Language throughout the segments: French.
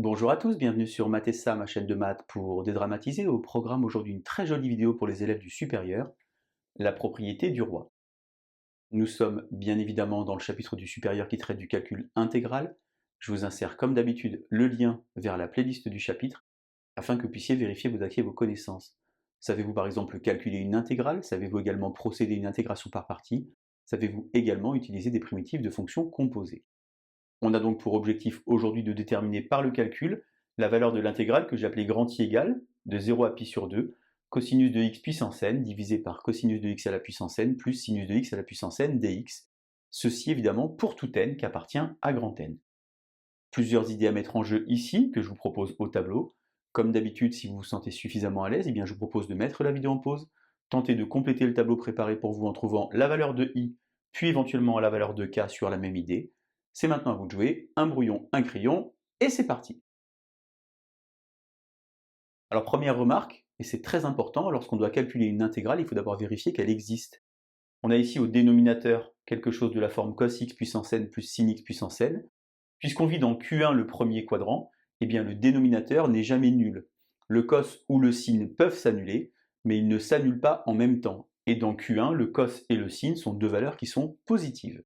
Bonjour à tous, bienvenue sur Mathessa, ma chaîne de maths pour dédramatiser. Au programme aujourd'hui une très jolie vidéo pour les élèves du supérieur, la propriété du roi. Nous sommes bien évidemment dans le chapitre du supérieur qui traite du calcul intégral. Je vous insère comme d'habitude le lien vers la playlist du chapitre afin que vous puissiez vérifier vos acquis et vos connaissances. Savez-vous par exemple calculer une intégrale? Savez-vous également procéder à une intégration par partie? Savez-vous également utiliser des primitives de fonctions composées? On a donc pour objectif aujourd'hui de déterminer par le calcul la valeur de l'intégrale que j'ai appelée grand I égale de 0 à pi sur 2, cosinus de x puissance n divisé par cosinus de x à la puissance n plus sinus de x à la puissance n dx. Ceci évidemment pour tout n qui appartient à grand N. Plusieurs idées à mettre en jeu ici que je vous propose au tableau. Comme d'habitude, si vous vous sentez suffisamment à l'aise, eh bien je vous propose de mettre la vidéo en pause, tenter de compléter le tableau préparé pour vous en trouvant la valeur de i, puis éventuellement la valeur de k sur la même idée. C'est maintenant à vous de jouer, un brouillon, un crayon, et c'est parti. Alors première remarque, et c'est très important, lorsqu'on doit calculer une intégrale, il faut d'abord vérifier qu'elle existe. On a ici au dénominateur quelque chose de la forme cos x puissance n plus sin x puissance n. Puisqu'on vit dans Q1 le premier quadrant, eh bien le dénominateur n'est jamais nul. Le cos ou le sin peuvent s'annuler, mais ils ne s'annulent pas en même temps. Et dans Q1, le cos et le sin sont deux valeurs qui sont positives.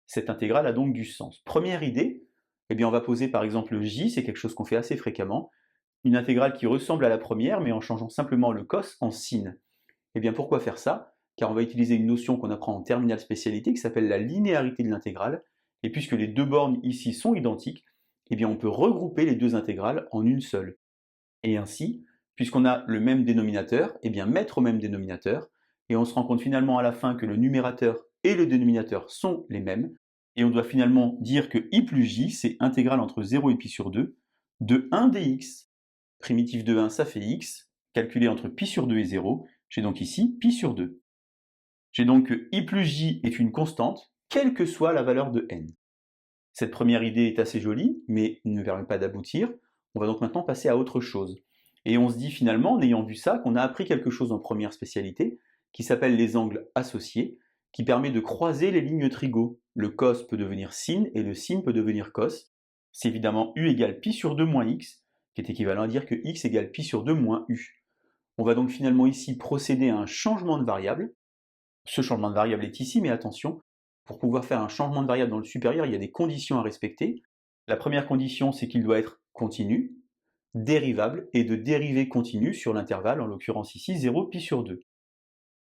Cette intégrale a donc du sens. Première idée, eh bien on va poser par exemple j, c'est quelque chose qu'on fait assez fréquemment, une intégrale qui ressemble à la première, mais en changeant simplement le cos en sin. Eh bien pourquoi faire ça? Car on va utiliser une notion qu'on apprend en terminale spécialité qui s'appelle la linéarité de l'intégrale, et puisque les deux bornes ici sont identiques, eh bien on peut regrouper les deux intégrales en une seule. Et ainsi, puisqu'on a le même dénominateur, eh bien mettre au même dénominateur, et on se rend compte finalement à la fin que le numérateur et le dénominateur sont les mêmes, et on doit finalement dire que i plus j, c'est intégrale entre 0 et pi sur 2, de 1 dx. Primitif de 1, ça fait x, calculé entre pi sur 2 et 0, j'ai donc ici pi sur 2. J'ai donc que i plus j est une constante, quelle que soit la valeur de n. Cette première idée est assez jolie, mais ne permet pas d'aboutir. On va donc maintenant passer à autre chose. Et on se dit finalement, en ayant vu ça, qu'on a appris quelque chose en première spécialité, qui s'appelle les angles associés, qui permet de croiser les lignes trigo. Le cos peut devenir sin, et le sin peut devenir cos. C'est évidemment u égale pi sur 2 moins x, qui est équivalent à dire que x égale pi sur 2 moins u. On va donc finalement ici procéder à un changement de variable. Ce changement de variable est ici, mais attention, pour pouvoir faire un changement de variable dans le supérieur, il y a des conditions à respecter. La première condition, c'est qu'il doit être continu, dérivable, et de dérivée continue sur l'intervalle, en l'occurrence ici 0 pi sur 2.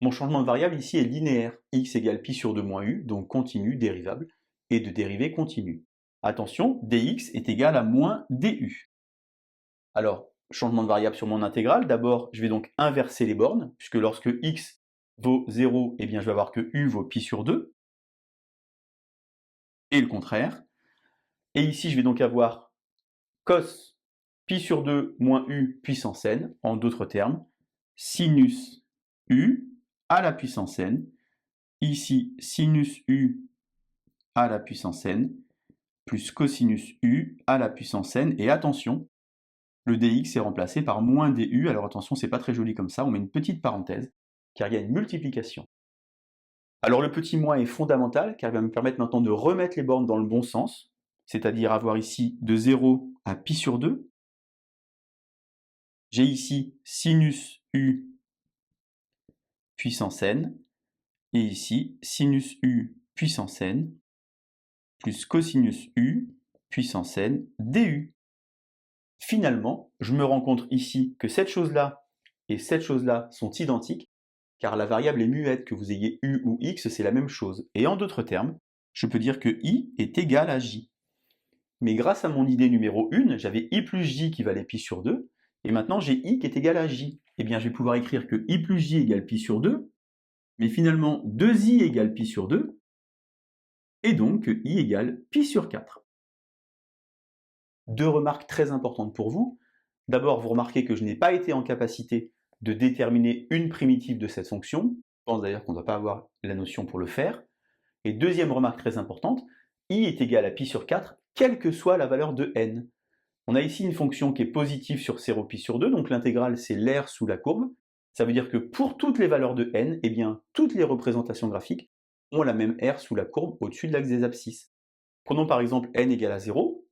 Mon changement de variable ici est linéaire, x égale pi sur 2 moins u, donc continu, dérivable, et de dérivée continue. Attention, dx est égal à moins du. Alors, changement de variable sur mon intégrale, d'abord je vais donc inverser les bornes, puisque lorsque x vaut 0, eh bien je vais avoir que u vaut pi sur 2, et le contraire. Et ici je vais donc avoir cos pi sur 2 moins u puissance n, en d'autres termes, sinus u à la puissance n, ici sinus u à la puissance n, plus cosinus u à la puissance n, et attention, le dx est remplacé par moins du, alors attention, c'est pas très joli comme ça, on met une petite parenthèse, car il y a une multiplication. Alors le petit moins est fondamental, car il va me permettre maintenant de remettre les bornes dans le bon sens, c'est-à-dire avoir ici de 0 à pi sur 2. J'ai ici sinus u puissance n, et ici sinus u puissance n, plus cosinus u puissance n du. Finalement, je me rends compte ici que cette chose-là et cette chose-là sont identiques, car la variable est muette, que vous ayez u ou x, c'est la même chose. Et en d'autres termes, je peux dire que i est égal à j. Mais grâce à mon idée numéro 1, j'avais i plus j qui valait pi sur 2, et maintenant j'ai i qui est égal à j. Eh bien je vais pouvoir écrire que i plus j égale pi sur 2, mais finalement 2i égale pi sur 2, et donc que i égale pi sur 4. Deux remarques très importantes pour vous. D'abord, vous remarquez que je n'ai pas été en capacité de déterminer une primitive de cette fonction. Je pense d'ailleurs qu'on ne doit pas avoir la notion pour le faire. Et deuxième remarque très importante, i est égal à pi sur 4, quelle que soit la valeur de n. On a ici une fonction qui est positive sur 0 pi sur 2, donc l'intégrale c'est l'aire sous la courbe. Ça veut dire que pour toutes les valeurs de n, eh bien, toutes les représentations graphiques ont la même aire sous la courbe au-dessus de l'axe des abscisses. Prenons par exemple n égale à 0.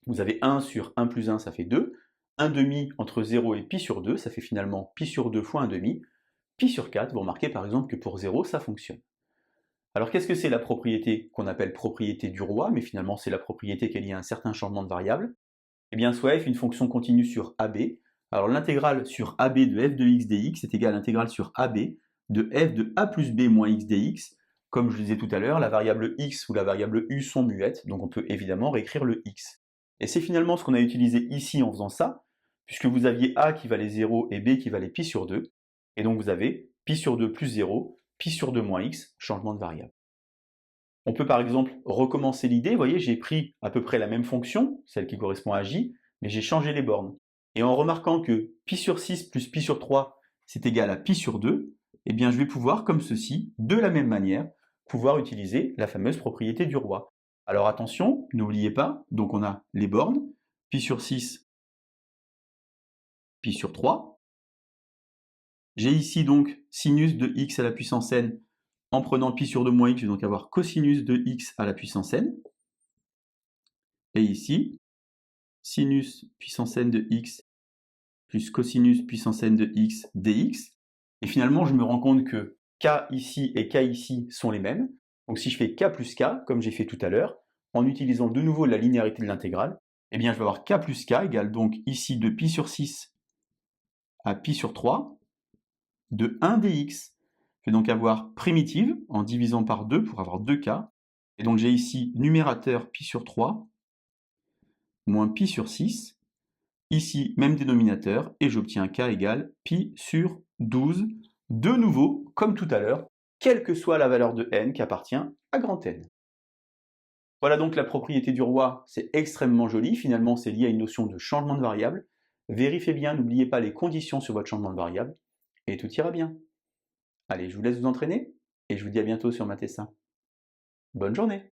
Vous avez 1 sur 1 plus 1, ça fait 2. 1 demi entre 0 et pi sur 2, ça fait finalement pi sur 2 fois 1 demi. Pi sur 4, vous remarquez par exemple que pour 0, ça fonctionne. Alors qu'est-ce que c'est la propriété qu'on appelle propriété du roi, mais finalement c'est la propriété qui est liée à un certain changement de variable? Eh bien, soit f une fonction continue sur AB. Alors l'intégrale sur AB de f de x dx est égale à l'intégrale sur AB de f de a plus b moins x dx. Comme je le disais tout à l'heure, la variable x ou la variable u sont muettes, donc on peut évidemment réécrire le x. Et c'est finalement ce qu'on a utilisé ici en faisant ça, puisque vous aviez a qui valait 0 et b qui valait pi sur 2, et donc vous avez pi sur 2 plus 0, pi sur 2 moins x, changement de variable. On peut par exemple recommencer l'idée, vous voyez, j'ai pris à peu près la même fonction, celle qui correspond à j, mais j'ai changé les bornes. Et en remarquant que pi sur 6 plus pi sur 3, c'est égal à pi sur 2, eh bien je vais pouvoir, comme ceci, de la même manière, pouvoir utiliser la fameuse propriété du roi. Alors attention, n'oubliez pas, donc on a les bornes, pi sur 6, pi sur 3. J'ai ici donc sinus de x à la puissance n. En prenant pi sur 2 moins x, je vais donc avoir cosinus de x à la puissance n. Et ici, sinus puissance n de x plus cosinus puissance n de x dx. Et finalement, je me rends compte que k ici et k ici sont les mêmes. Donc si je fais k plus k, comme j'ai fait tout à l'heure, en utilisant de nouveau la linéarité de l'intégrale, eh bien je vais avoir k plus k égale donc ici de pi sur 6 à pi sur 3 de 1 dx. Je vais donc avoir primitive en divisant par 2 pour avoir 2k. Et donc j'ai ici numérateur pi sur 3 moins pi sur 6. Ici, même dénominateur, et j'obtiens k égale pi sur 12, de nouveau, comme tout à l'heure, quelle que soit la valeur de n qui appartient à grand N. Voilà donc la propriété du roi, c'est extrêmement joli, finalement c'est lié à une notion de changement de variable. Vérifiez bien, n'oubliez pas les conditions sur votre changement de variable, et tout ira bien. Allez, je vous laisse vous entraîner, et je vous dis à bientôt sur Mathessin. Bonne journée!